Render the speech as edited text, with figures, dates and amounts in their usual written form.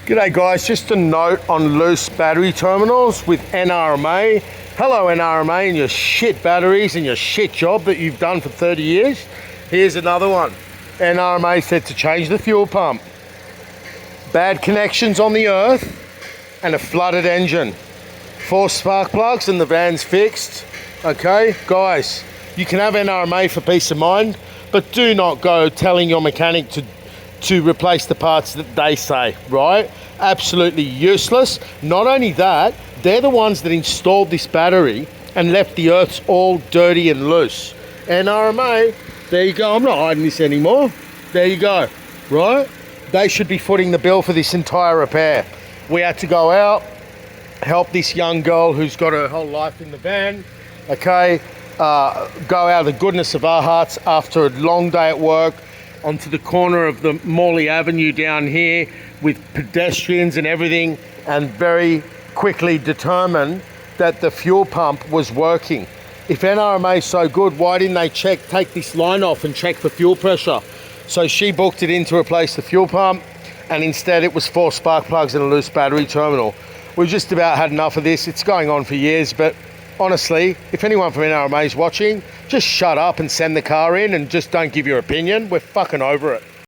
G'day guys, just a note on loose battery terminals with NRMA. Hello NRMA and your shit batteries and your shit job that you've done for 30 years. Here's another one. NRMA said to change the fuel pump. Bad connections on the earth and a flooded engine. 4 spark plugs and the van's fixed. Okay, guys, you can have NRMA for peace of mind, but do not go telling your mechanic to replace the parts that they say, right? Absolutely useless. Not only that, they're the ones that installed this battery and left the earths all dirty and loose. NRMA, there you go. I'm not hiding this anymore. There you go, right? They should be footing the bill for this entire repair. We had to go out, help this young girl who's got her whole life in the van, okay? Go out of the goodness of our hearts after a long day at work, onto the corner of the Morley Avenue down here with pedestrians and everything, and very quickly determined that the fuel pump was working. If NRMA is so good, why didn't they take this line off and check for fuel pressure? So she booked it in to replace the fuel pump, and instead it was 4 spark plugs and a loose battery terminal. We've just about had enough of this. It's going on for years, but honestly, if anyone from NRMA is watching, just shut up and send the car in and just don't give your opinion. We're fucking over it.